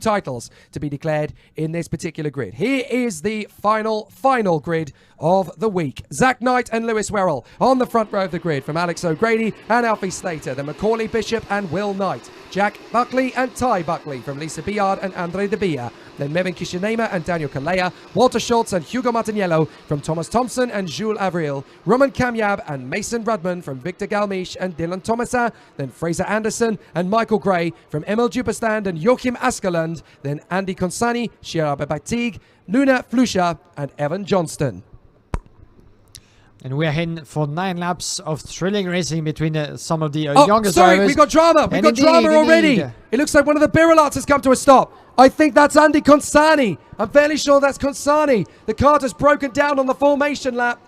titles to be declared in this particular grid. Here is the final grid of the week. Zach Knight and Lewis Werrell on the front row of the grid from Alex O'Grady and Alfie Slater, then Macaulay Bishop and Will Knight, Jack Buckley and Ty Buckley from Lisa Biard and Andre de Bia, then Mevin Kishinema and Daniel Kalea, Walter Schultz and Hugo Martiniello from Thomas Thompson and Jules Avril, Roman Kamyab and Mason Rudman from Victor Galmiche and Dylan Thomasin, then Fraser Anderson and Michael Gray from Emil Duperstand and Joachim Askeland, then Andy Consani, Shira Babatig, Luna Flusha and Evan Johnston. And we're in for 9 laps of thrilling racing between some of the younger drivers. We've got drama. We've got drama already. It looks like one of the Birolats has come to a stop. I think that's Andy Consani. I'm fairly sure that's Consani. The cart has broken down on the formation lap.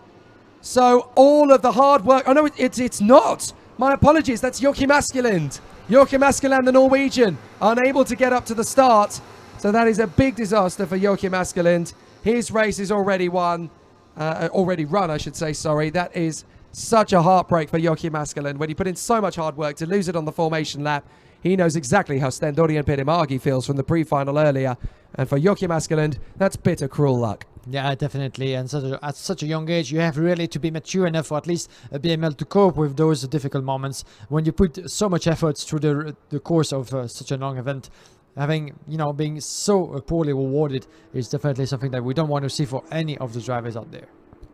So all of the hard work... Oh, no, it's not. My apologies. That's Joachim Askeland. Joachim Askeland, the Norwegian, unable to get up to the start. So that is a big disaster for Joachim Askeland. His race is already won. Already run, I should say, sorry. That is such a heartbreak for Joachim Askeland when he put in so much hard work to lose it on the formation lap. He knows exactly how Stendorian Perimagi feels from the pre-final earlier. And for Joachim Askeland, that's bitter, cruel luck. Yeah, definitely. And at such a young age, you have really to be mature enough for at least be able to cope with those difficult moments. When you put so much effort through the course of such a long event, having, being so poorly rewarded is definitely something that we don't want to see for any of the drivers out there.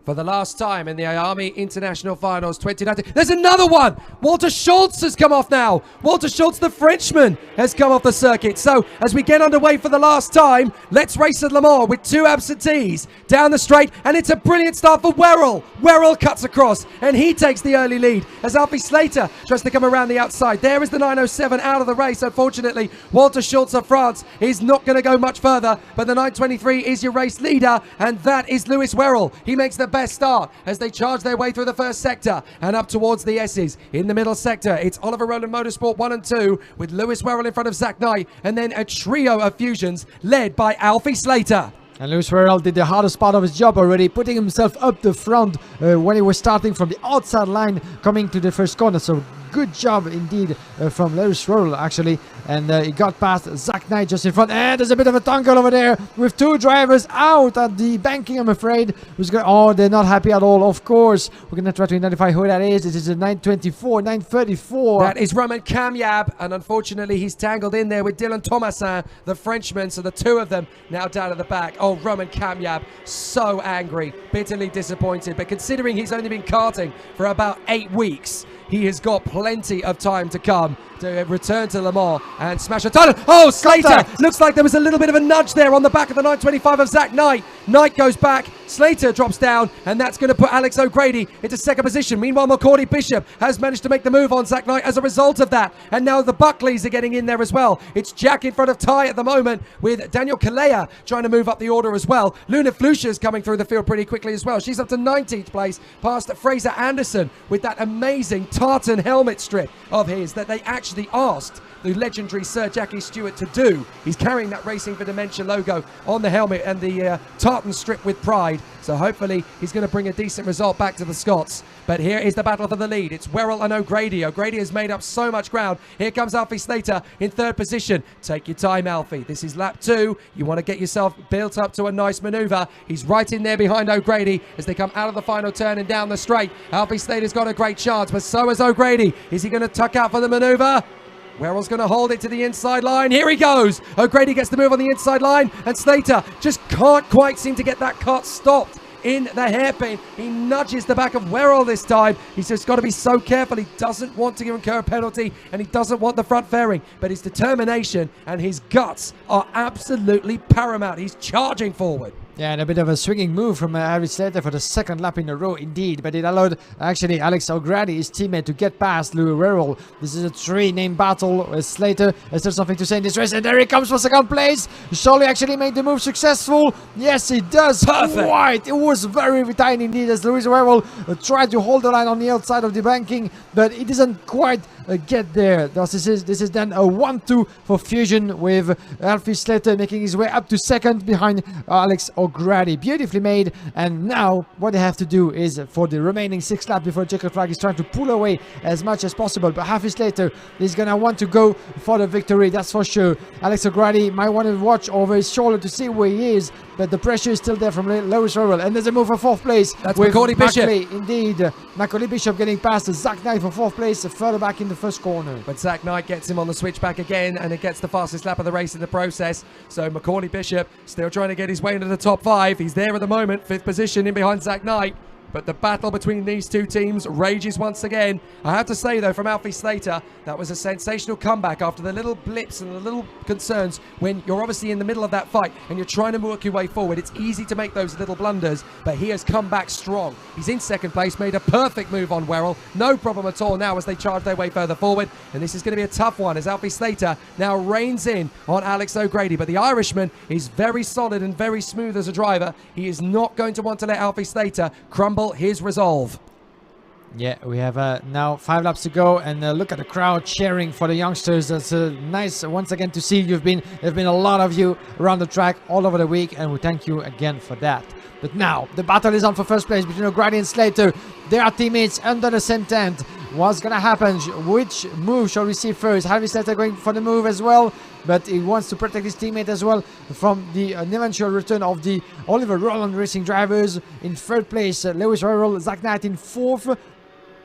For the last time in the IAME International Finals 2019. There's another one! Walter Schultz has come off now. Walter Schultz, the Frenchman, has come off the circuit. So, as we get underway for the last time, let's race at Le Mans with 2 absentees down the straight. And it's a brilliant start for Werrell. Werrell cuts across, and he takes the early lead as Alfie Slater tries to come around the outside. There is the 907 out of the race. Unfortunately, Walter Schultz of France is not going to go much further. But the 923 is your race leader, and that is Lewis Werrell. He makes the best start as they charge their way through the first sector and up towards the S's. In the middle sector, it's Oliver Rowland Motorsport 1 and 2 with Lewis Werrell in front of Zach Knight, and then a trio of fusions led by Alfie Slater. And Lewis Werrell did the hardest part of his job already, putting himself up the front when he was starting from the outside line coming to the first corner. So good job indeed from Lewis Werrell actually. And he got past Zach Knight just in front. And there's a bit of a tangle over there with 2 drivers out at the banking, I'm afraid. Oh, they're not happy at all, of course. We're going to try to identify who that is. It is a 924, 934. That is Roman Kamyab. And unfortunately, he's tangled in there with Dylan Thomasin, the Frenchman. So the 2 of them now down at the back. Oh, Roman Kamyab, so angry, bitterly disappointed. But considering he's only been karting for about 8 weeks, he has got plenty of time to come to return to Le Mans and smash a title. Oh, Slater! Contact. Looks like there was a little bit of a nudge there on the back of the 925 of Zach Knight. Knight goes back, Slater drops down, and that's going to put Alex O'Grady into second position. Meanwhile, Macaulay Bishop has managed to make the move on Zach Knight as a result of that. And now the Buckleys are getting in there as well. It's Jack in front of Ty at the moment, with Daniel Kalea trying to move up the order as well. Luna Flusha is coming through the field pretty quickly as well. She's up to 19th place, past Fraser Anderson with that amazing tartan helmet strip of his that they actually asked the legendary Sir Jackie Stewart to do. He's carrying that Racing for Dementia logo on the helmet and the tartan strip with pride. So hopefully he's going to bring a decent result back to the Scots. But here is the battle for the lead. It's Werrell and O'Grady. O'Grady has made up so much ground. Here comes Alfie Slater in 3rd position. Take your time, Alfie. This is lap 2. You want to get yourself built up to a nice manoeuvre. He's right in there behind O'Grady as they come out of the final turn and down the straight. Alfie Slater's got a great chance, but so has O'Grady. Is he going to tuck out for the manoeuvre? Werrell's going to hold it to the inside line. Here he goes. O'Grady gets the move on the inside line, and Slater just can't quite seem to get that cut stopped in the hairpin. He nudges the back of Werrell this time. He's just got to be so careful. He doesn't want to incur a penalty, and he doesn't want the front fairing, but his determination and his guts are absolutely paramount. He's charging forward. Yeah, and a bit of a swinging move from Alfie Slater for the 2nd lap in a row, indeed. But it allowed, actually, Alex O'Grady, his teammate, to get past Lewis Werrell. This is a 3-name battle with Slater. Is there something to say in this race? And there he comes for 2nd place. Surely actually made the move successful. Yes, he does. Perfect. Right. It was very tight indeed as Lewis Werrell tried to hold the line on the outside of the banking, but it isn't quite get there. This is then a 1-2 for Fusion, with Alfie Slater making his way up to second behind Alex O'Grady. Beautifully made. And now what they have to do is, for the remaining 6 laps before checkered flag, is trying to pull away as much as possible. But Alfie Slater is gonna want to go for the victory, that's for sure. Alex O'Grady might want to watch over his shoulder to see where he is, but the pressure is still there from Lewis Rowell. And there's a move for 4th place. That's Macaulay Bishop. Indeed, Macaulay Bishop getting past Zach Knight for 4th place, further back in the first corner. But Zach Knight gets him on the switchback again, and it gets the fastest lap of the race in the process. So Macaulay Bishop still trying to get his way into the top 5. He's there at the moment, 5th position in behind Zach Knight. But the battle between these two teams rages once again. I have to say, though, from Alfie Slater, that was a sensational comeback after the little blips and the little concerns. When you're obviously in the middle of that fight and you're trying to work your way forward, it's easy to make those little blunders, but he has come back strong. He's in 2nd place, made a perfect move on Werrell. No problem at all now as they charge their way further forward. And this is going to be a tough one as Alfie Slater now reins in on Alex O'Grady. But the Irishman is very solid and very smooth as a driver. He is not going to want to let Alfie Slater crumble his resolve. Yeah, we have now 5 laps to go, and look at the crowd cheering for the youngsters. That's nice once again to see. There've been a lot of you around the track all over the week, and we thank you again for that. But now the battle is on for 1st place between O'Grady and Slater. They are teammates under the same tent. What's gonna happen? Which move shall we see first? Alfie Slater going for the move as well, but he wants to protect his teammate as well from the eventual return of the Oliver Rowland Racing drivers. In 3rd place, Lewis Rowell, Zach Knight in 4th.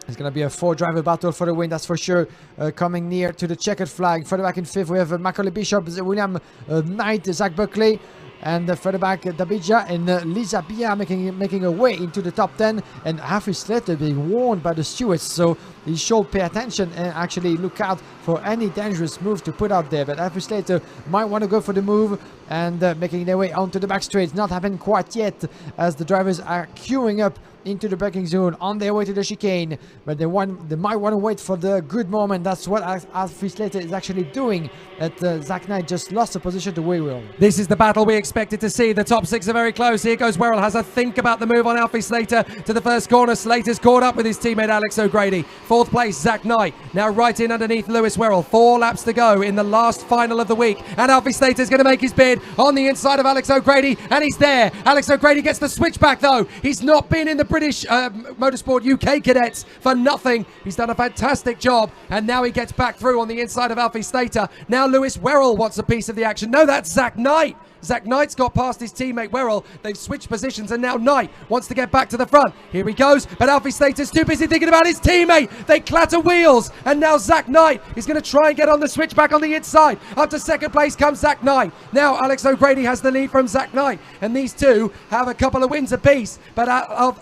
It's going to be a 4-driver battle for the win, that's for sure. Coming near to the checkered flag. Further back in 5th, we have Macaulay Bishop, William Knight, Zach Buckley. And further back, Dabija and Lisa Bia making a way into the top 10. And Alfie Slater being warned by the stewards. So he should pay attention and actually look out for any dangerous move to put out there. But Alfie Slater might want to go for the move and making their way onto the back straight. Not happened quite yet as the drivers are queuing up into the braking zone on their way to the chicane, but they might want to wait for the good moment. That's what Alfie Slater is actually doing. Zach Knight just lost the position to Werrell. This is the battle we expected to see. The top 6 are very close. Here goes Werrell, has a think about the move on Alfie Slater to the first corner. Slater's caught up with his teammate Alex O'Grady. 4th place, Zach Knight now right in underneath Lewis Werrell. 4 laps to go in the last final of the week, and Alfie Slater's going to make his bid on the inside of Alex O'Grady, and he's there. Alex O'Grady gets the switchback though. He's not been in the British Motorsport UK cadets for nothing. He's done a fantastic job, and now he gets back through on the inside of Alfie Slater. Now Lewis Werrell wants a piece of the action. No, that's Zach Knight. Zach Knight's got past his teammate Werrell. They've switched positions, and now Knight wants to get back to the front. Here he goes, but Alfie Slater's too busy thinking about his teammate. They clatter wheels, and now Zach Knight is going to try and get on the switchback on the inside. Up to 2nd place comes Zach Knight. Now Alex O'Grady has the lead from Zach Knight, and these two have a couple of wins apiece. But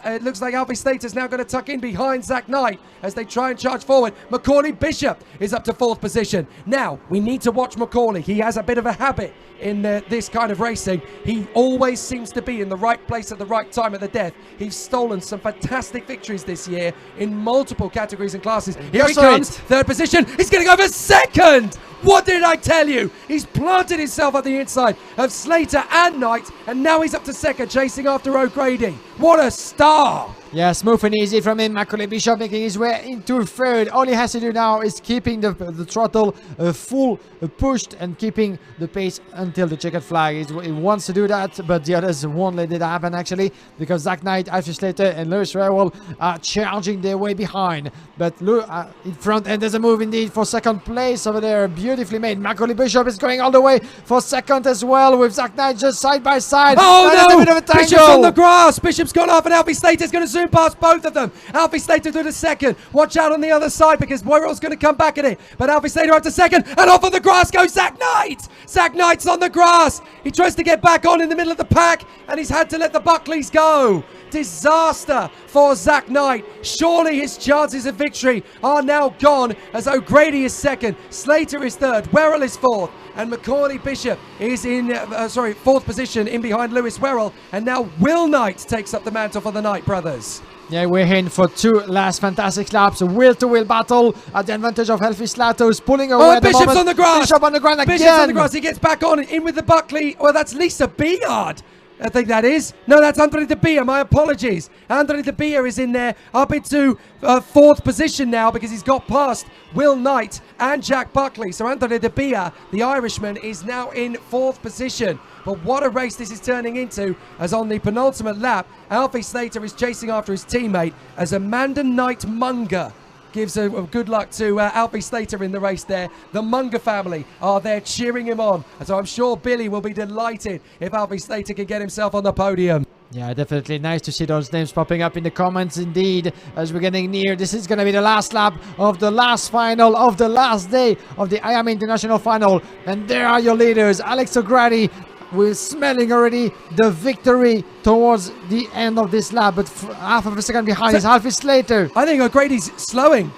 it looks like Alfie Slater's now going to tuck in behind Zach Knight as they try and charge forward. Macaulay Bishop is up to 4th position. Now, we need to watch Macaulay. He has a bit of a habit in this kind of racing. He always seems to be in the right place at the right time at the death. He's stolen some fantastic victories this year in multiple categories and classes. Here he comes, 3rd position. He's going to go for 2nd. What did I tell you? He's planted himself on the inside of Slater and Knight, and now he's up to 2nd, chasing after O'Grady. What a star! Yeah, smooth and easy from him. Macaulay Bishop making his way into 3rd. All he has to do now is keeping the throttle full pushed and keeping the pace until the checkered flag. He wants to do that, but the others won't let it happen actually, because Zach Knight, Alfie Slater and Lewis Rowell are charging their way behind. But look in front, and there's a move indeed for 2nd place over there. Beautifully made. Macaulay Bishop is going all the way for 2nd as well, with Zach Knight just side by side. Oh no! A bit of a tango. Bishop's on the grass. Bishop's gone off, and Alfie Slater's going to zoom past both of them. Alfie Slater to the 2nd. Watch out on the other side, because Werrell's going to come back at it. But Alfie Slater up to 2nd, and off on the grass goes Zach Knight. Zach Knight's on the grass. He tries to get back on in the middle of the pack, and he's had to let the Buckleys go. Disaster for Zach Knight. Surely his chances of victory are now gone, as O'Grady is 2nd, Slater is 3rd, Werrell is 4th, and Macaulay Bishop is in 4th position in behind Lewis Werrell, and now Will Knight takes up the mantle for the Knight brothers. Yeah, we're in for 2 last fantastic laps. A wheel-to-wheel battle at the advantage of Alfie Slater, who's pulling away at the Bishop's moment. on the grass. Bishop on the ground again. Bishop's on the grass. He gets back on, in with the Buckley. Well, that's Lisa Beard. I think that is. No, that's Andre de Beer. My apologies. Andre de Beer is in there up into 4th position now because he's got past Will Knight and Jack Buckley. So Andre de Beer, the Irishman, is now in 4th position. But what a race this is turning into, as on the penultimate lap, Alfie Slater is chasing after his teammate as Amanda Knight Munger gives a good luck to Alfie Slater in the race there. The Munger family are there cheering him on. And so I'm sure Billy will be delighted if Alfie Slater can get himself on the podium. Yeah, definitely nice to see those names popping up in the comments indeed as we're getting near. This is going to be the last lap of the last final of the last day of the IAME International Final. And there are your leaders, Alex O'Grady. We're smelling already the victory towards the end of this lap, but half of a second behind is Alfie Slater. I think O'Grady's slowing.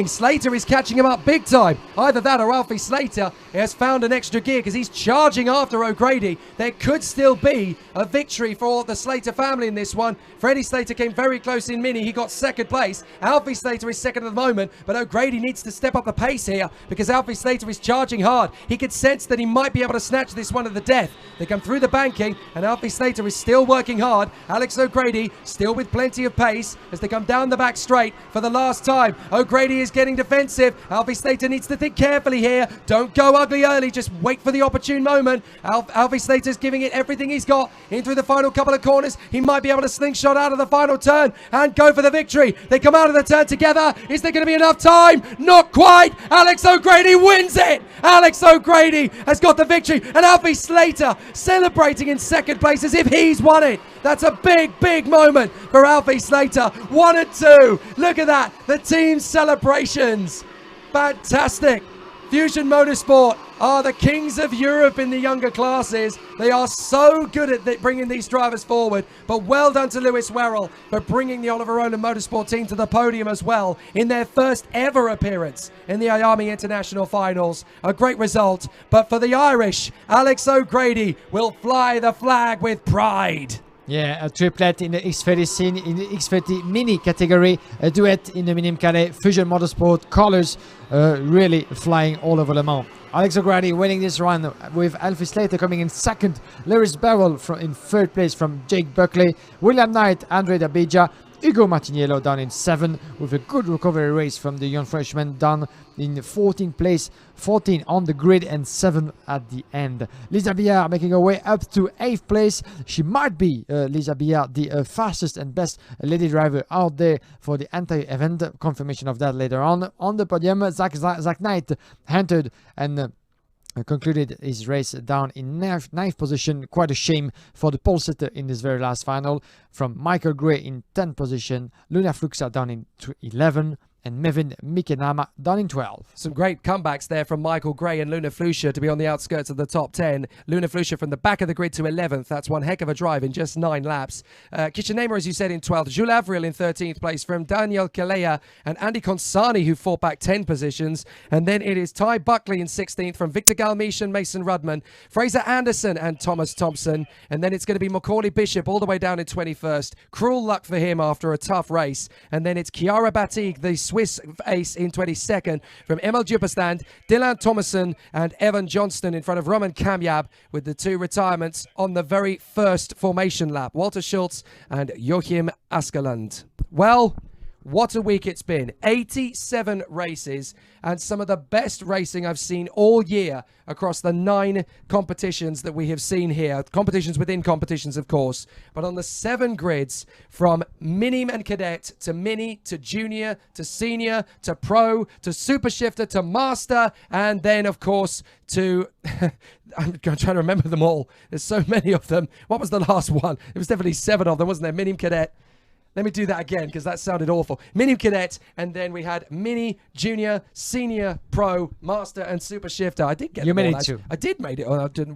Slater is catching him up big time. Either that or Alfie Slater has found an extra gear because he's charging after O'Grady. There could still be a victory for the Slater family in this one. Freddie Slater came very close in Mini. He got 2nd place. Alfie Slater is 2nd at the moment, but O'Grady needs to step up the pace here because Alfie Slater is charging hard. He could sense that he might be able to snatch this one at the death. They come through the banking and Alfie Slater is still working hard. Alex O'Grady still with plenty of pace as they come down the back straight for the last time. O'Grady is getting defensive. Alfie Slater needs to think carefully here. Don't go ugly early. Just wait for the opportune moment. Alfie Slater's giving it everything he's got in through the final couple of corners. He might be able to slingshot out of the final turn and go for the victory. They come out of the turn together. Is there going to be enough time? Not quite. Alex O'Grady wins it. Alex O'Grady has got the victory and Alfie Slater celebrating in 2nd place as if he's won it. That's a big moment for Alfie Slater. 1 and 2. Look at that. The team celebrations. Fantastic. Fusion Motorsport are the kings of Europe in the younger classes. They are so good at bringing these drivers forward. But well done to Lewis Werrell for bringing the Oliver Rowland Motorsport team to the podium as well in their first ever appearance in the IAME International Finals. A great result. But for the Irish, Alex O'Grady will fly the flag with pride. Yeah, a triplet in the X30 scene, in the X30 mini category, a duet in the Minimum Cadet, Fusion Motorsport colors, really flying all over Le Mans. Alex O'Grady winning this run with Alfie Slater coming in 2nd, Lewis Barrel in 3rd place from Jake Buckley, William Knight, Andre Dabija, Hugo Martiniello down in 7th with a good recovery race from the young Frenchman down in 14th place, 14 on the grid and 7 at the end. Lisa Biard making her way up to 8th place. She might be, Lisa Biard, the fastest and best lady driver out there for the entire event. Confirmation of that later on. On the podium, Zach Knight entered and concluded his race down in 9th position. Quite a shame for the pole sitter in this very last final. From Michael Gray in 10th position, Luna Fluxa down in 11th, and Mevin Mikenama down in 12. Some great comebacks there from Michael Gray and Luna Flusha to be on the outskirts of the top 10. Luna Flusha from the back of the grid to 11th. That's one heck of a drive in just 9 laps. Kishinema, as you said, in 12th. Jules Avril in 13th place from Daniel Kalea and Andy Consani, who fought back 10 positions. And then it is Ty Buckley in 16th from Victor Galmiche and Mason Rudman, Fraser Anderson and Thomas Thompson. And then it's going to be Macaulay Bishop all the way down in 21st. Cruel luck for him after a tough race. And then it's Chiara Batig, the Swiss ace, in 22nd from Emil Dupperstand, Dylan Thomason and Evan Johnston in front of Roman Kamyab, with the 2 retirements on the very first formation lap, Walter Schultz and Joachim Askeland. Well, what a week it's been. 87 races and some of the best racing I've seen all year across the 9 competitions that we have seen here. Competitions within competitions, of course. But on the 7 grids, from Minime and Cadet to Mini to Junior to Senior to Pro to Super Shifter to Master, and then, of course, to... I'm trying to remember them all. There's so many of them. What was the last one? It was definitely 7 of them, wasn't there? Minime Cadet. Let me do that again because that sounded awful. Mini Cadet, and then we had Mini, Junior, Senior, Pro, Master, and Super Shifter. I did get them all. You made it too. I did make it. I wasn't